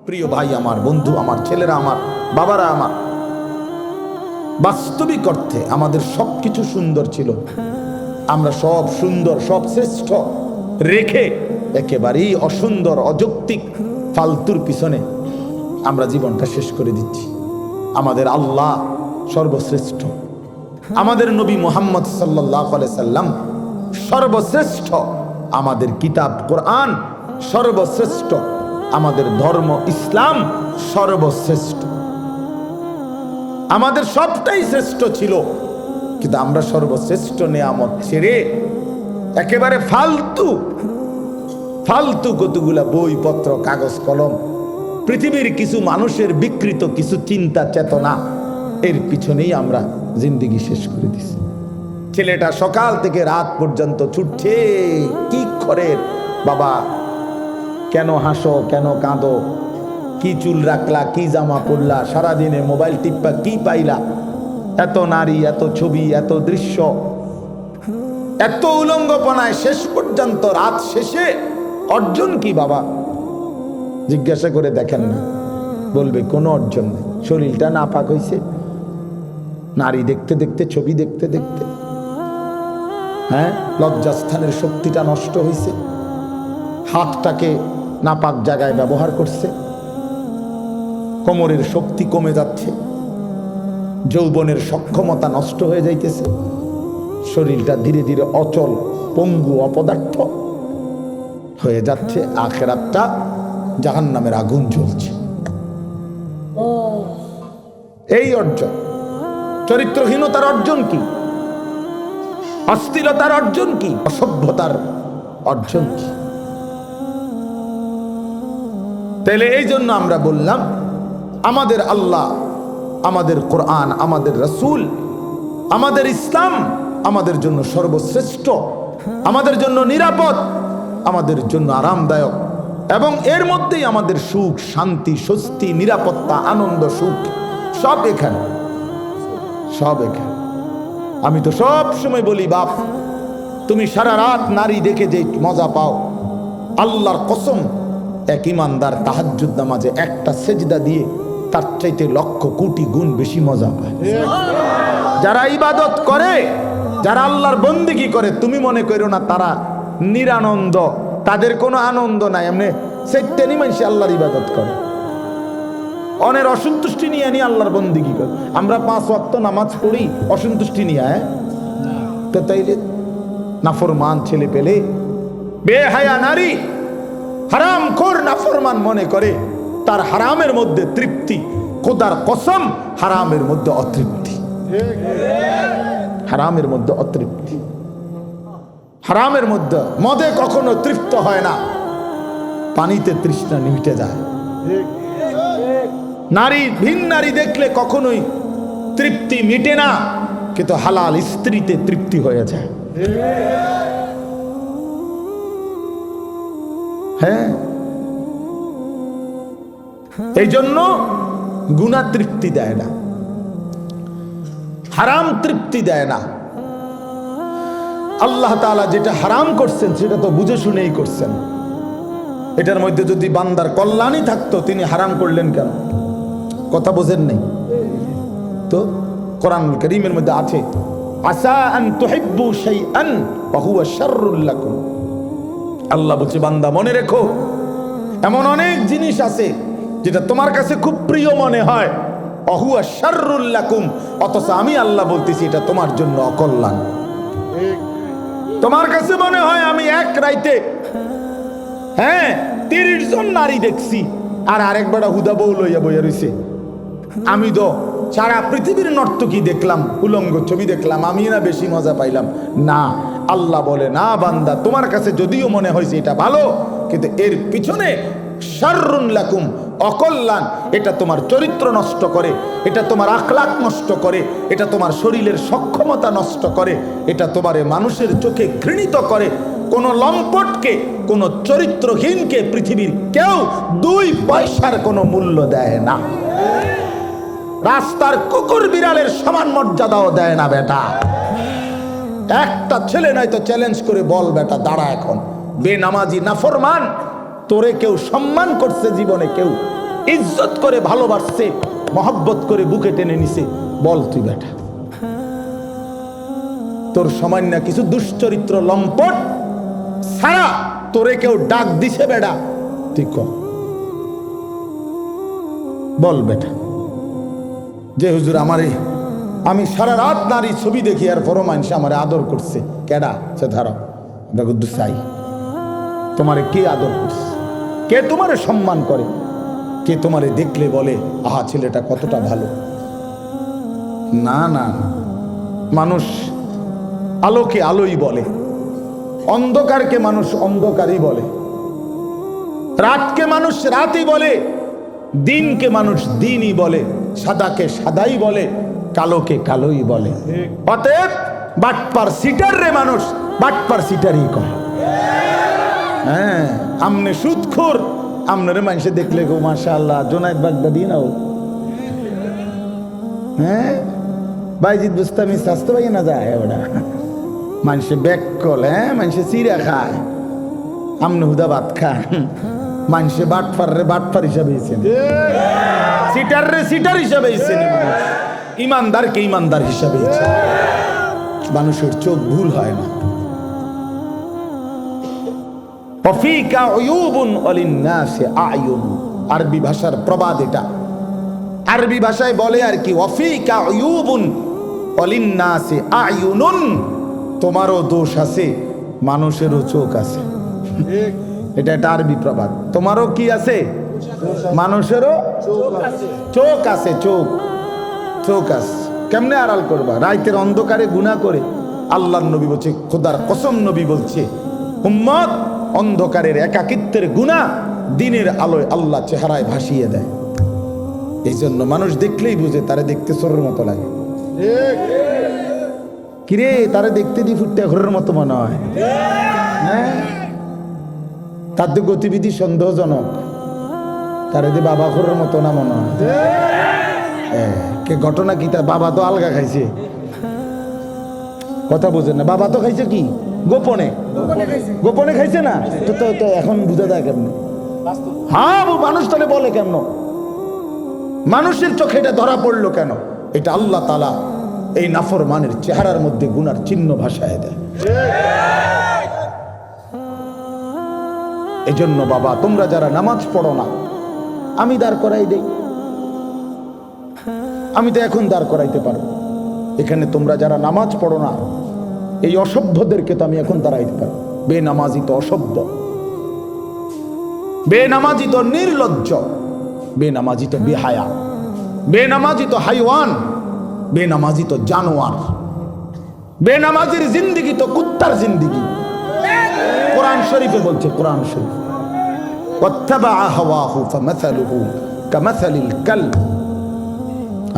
প্রিয় ভাই আমার, বন্ধু আমার, ছেলেরা আমার, বাবারা আমার, বাস্তবিক অর্থে আমাদের সবকিছু সুন্দর ছিল। আমরা সব সুন্দর, সব শ্রেষ্ঠ রেখে একেবারেই অসুন্দর, অযৌক্তিক, ফালতুর পিছনে আমরা জীবনটা শেষ করে দিচ্ছি। আমাদের আল্লাহ সর্বশ্রেষ্ঠ, আমাদের নবী মুহাম্মদ সাল্লাল্লাহু আলাইহি সাল্লাম সর্বশ্রেষ্ঠ, আমাদের কিতাব কোরআন সর্বশ্রেষ্ঠ, আমাদের ধর্ম ইসলাম সর্বশ্রেষ্ঠ। আমাদের সবটাই শ্রেষ্ঠ ছিল, কিন্তু আমরা সর্বশ্রেষ্ঠ নেয়ামত ছেড়ে একেবারে ফালতু ফালতু কতগুলা বইপত্র, কাগজ কলম, পৃথিবীর কিছু মানুষের বিকৃত কিছু চিন্তা চেতনা, এর পিছনেই আমরা জিন্দেগি শেষ করে দিছি। ছেলেটা সকাল থেকে রাত পর্যন্ত ছুটছে, কি করে বাবা, কেন হাসো, কেন কাঁদো, কি চুল রাখলা, কি জামা পরলা, সারাদিনে মোবাইল টিপ্পা কি পাইলা, এত নারী, এত ছবি, এত দৃশ্য, এত উলঙ্গপনায় শেষ পর্যন্ত রাত শেষে অর্জন কি বাবা? জিজ্ঞাসা করে দেখেন না, বলবে কোনো অর্জন নেই। শরীরটা নাপাক হয়েছে, নারী দেখতে দেখতে, ছবি দেখতে দেখতে, হ্যাঁ, লজ্জাস্থানের শক্তিটা নষ্ট হয়েছে, হাতটাকে নাপাক জায়গায় ব্যবহার করছে, কোমরের শক্তি কমে যাচ্ছে, যৌবনের সক্ষমতা নষ্ট হয়ে যাইতেছে, শরীরটা ধীরে ধীরে অচল, পঙ্গু, অপদার্থ হয়ে যাচ্ছে। আখেরাতটা জাহান্নামের আগুন জ্বলছে। এই অর্জন, চরিত্রহীনতার অর্জন কি? অস্থিরতার অর্জন কি? অসভ্যতার অর্জন কি? তাহলে এই জন্য আমরা বললাম, আমাদের আল্লাহ, আমাদের কোরআন, আমাদের রাসূল, আমাদের ইসলাম আমাদের জন্য সর্বশ্রেষ্ঠ, আমাদের জন্য নিরাপদ, আমাদের জন্য আরামদায়ক, এবং এর মধ্যেই আমাদের সুখ, শান্তি, স্বস্তি, নিরাপত্তা, আনন্দ, সুখ সব এখানে, সব এখানে। আমি তো সব সময় বলি, বাপ, তুমি সারা রাত নারী দেখে যে মজা পাও, আল্লাহর কসম, এক ইমানদার তাহাজ্জুদ নামাজে একটা সেজদা দিয়ে তার চাইতে লক্ষ কোটি গুণ বেশি মজা পায়। যারা ইবাদত করে, যারা আল্লাহর বন্দেগী করে, তুমি মনে করো না তারা নিরানন্দ, তাদের কোনো আনন্দ নাই। এমনি সেটানি মানুষ আল্লাহর ইবাদত করে, অনের অসন্তুষ্টি নিয়ে নিয়ে আল্লাহর বন্দেগী করে। আমরা 5 ওয়াক্ত নামাজ পড়ি অসন্তুষ্টি নিয়ে, তো তাইলে নাফরমান ছেলে পেলে, বেহায়া নারী, হারামখোর নাফরমান মনে করে তার হারামের মধ্যে তৃপ্তি। খোদার কসম, হারামের মধ্যে অতৃপ্তি, হারামের মধ্যে অতৃপ্তি। হারামের মধ্যে মদে কখনো তৃপ্ত হয় না, পানিতে তৃষ্ণা মিটে যায়। নারী, ভিন নারী দেখলে কখনোই তৃপ্তি মিটে না, কিন্তু হালাল স্ত্রীতে তৃপ্তি হয়ে যায়। হ্যাঁ, এই জন্য গুনাহ তৃপ্তি দেয় না, হারাম তৃপ্তি দেয় না। আল্লাহ তাআলা যেটা হারাম করছেন সেটা তো বুঝে শুনেই করছেন। এটার মধ্যে যদি বান্দার কল্যাণই থাকতো, তিনি হারাম করলেন কেন? কথা বোঝেন নাই তো? কোরআনুল কারীমের মধ্যে আছে, আসা আন তুহিব্বু শাইআন ওয়া হুয়া শাররুল লাকুম। আল্লাহ বলছে, বান্দা মনে রেখো, এমন অনেক জিনিস আছে যেটা তোমার কাছে খুব প্রিয় মনে হয়, ওয়া হুয়া শাররুল লাকুম, অথচ আমি আল্লাহ বলতেছি এটা তোমার জন্য অকল্যাণ। তোমার কাছে মনে হয় আমি এক রাইতে 30 জন নারী দেখছি, আর আরেকবার হুদা বউ লইয়া বইয়া রইছে। আমি তো সারা পৃথিবীর নর্তকী দেখলাম, উলঙ্গ ছবি দেখলাম, আমি না বেশি মজা পাইলাম? না, আল্লাহ বলে, না বান্দা, তোমার কাছে যদিও মনে হয়েছে এটা ভালো, কিন্তু এর পিছনে শাররুন লাকুম, অকল্যাণ। এটা তোমার চরিত্র নষ্ট করে, এটা তোমার আখলাক নষ্ট করে, এটা তোমার শরীরের সক্ষমতা নষ্ট করে, এটা তোমারে মানুষের চোখে ঘৃণিত করে। কোন লম্পটকে, কোন চরিত্রহীনকে পৃথিবীর কেউ 2 পয়সার কোনো মূল্য দেয় না। রাস্তার কুকুর বিড়ালের সমান মর্যাদাও দেয় না বেটা। একটা ছেলে নয়তো চ্যালেঞ্জ করে বল, বেটা দাঁড়া এখন, বেনামাজি নাফরমান, তোরে কেউ সম্মান করছে জীবনে? কেউ ইজ্জত করে ভালোবাসছে, মহব্বত করে বুকে টেনে নিছে। বল তুই বেটা, তোর সামান্য কিছু দুশ্চরিত্র লম্পট সারা তোরে কেউ ডাক দিছে বেটা, তুই ক বল বেটা। যে হুজুর আমারে, আমি সারা রাত নারী ছবি দেখি আর পরও মানুষ আমারে আদর করছে, কেডা সে ধরো চাই। তোমারে কে আদর করছে? কে তোমারে সম্মান করে? কে তোমারে দেখলে বলে আহা ছেলেটা কতটা ভালো? না না, মানুষ আলোকে আলোই বলে, অন্ধকারকে মানুষ অন্ধকারই বলে, রাতকে মানুষ রাতই বলে, দিনকে মানুষ দিনই বলে, সাদাকে সাদাই বলে, কালোকে কালোই বলে। অতএব বাটপার সিটার রে মানুষ বাটপার সিটারই কয়। হ্যাঁ, আমনে সুদখোর, আমনের মানুষে দেখলে গো মাশাআল্লাহ জোনায়েদ বাগদাদি নাও। হ্যাঁ, বাইজিদ বুস্তামি স্বাস্থ্য ভাই না যায় ওটা মানুষে ব্যাককল। হ্যাঁ, মানুষে চিরা খায়, আমনে হুদা ভাত খায়। মানুষে বাটপার রে বাটপার হিসাবে সিটার রে সিটার হিসাবে ইমানদারকে ইমানদার হিসাবে। মানুষের চোখ ভুল হয় না। আরবি ভাষার প্রবাদ এটা। আরবি ভাষায় বলে আর কি, ওয়াফিকা উয়ুবুন ওয়ালিন্নাসি আয়ুনুন, তোমারও দোষ আছে, মানুষেরও চোখ আছে। এটা একটা আরবি প্রবাদ। তোমারও কি আছে? মানুষেরও চোখ আছে। চোখ চোখ আছে। কেমনে আড়াল করবা? রাইতের অন্ধকারে গুনাহ করে। আল্লাহর নবী বলছে, খোদার কসম নবী বলছে, উম্মত অন্ধকারের একাকিত্বের গুনাহ দিনের আলোয় আল্লাহ চেহারায় ভাসিয়ে দেয়। এই জন্য মানুষ দেখলেই বুঝে তারে দেখতে চোরের মতো লাগে। কিরে, তারে দেখতে দি ফুটতে ঘরের মতো মনে হয়। হ্যাঁ, তার তো গতিবিধি সন্দেহজনক, তারে দি বাবা ঘরের মতো না মনে হয়। কে ঘটনা কি? তার বাবা তো আলগা খাইছে, কথা বোঝেন না। বাবা তো খাইছে কি গোপনে, গোপনে খাইছে না তো। তো এখন বুঝা যায় কেমন? হ্যাঁ, মানুষ তাহলে বলে কেন? মানুষের চোখে এটা ধরা পড়লো কেন? এটা আল্লাহ তাআলা এই নাফরমানের চেহারার মধ্যে গুনার চিহ্ন ভাসায় দেয়। এজন্য বাবা, তোমরা যারা নামাজ পড়ো না, আমি দাঁড় করাই দেই। আমি তো এখন দাঁড় করাইতে পারবো এখানে। তোমরা যারা নামাজ পড়ো না, এই অসভ্যদেরকে তো আমি এখন দাঁড়াইতে পারবো। বেনামাজি তো অসভ্য, বেনামাজি তো নির্লজ্জ, বেনামাজি তো বেহায়া, বেনামাজি তো হাইওয়ান, বেনামাজি তো জানোয়ার, বেনামাজির জিন্দিগি তো কুত্তার জিন্দিগি। কোরআন শরীফে বলছে, কোরআন শরীফ, ওয়াত্তাবা হাওয়াহু ফামাসালুহু কামাসালিল কালব।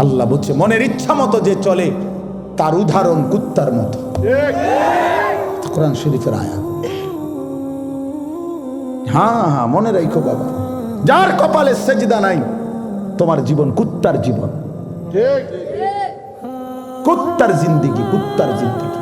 আল্লাহ বলছে, মনের ইচ্ছা মতো যে চলে তার উদাহরণ কুত্তার মতো। কোরআন শরীফের আয়াত। হ্যাঁ হ্যাঁ, মনে রাখো বাবা, যার কপালে সেজদা নাই, তোমার জীবন কুত্তার জীবন, কুত্তার জিন্দিগি, কুত্তার জিন্দিগি।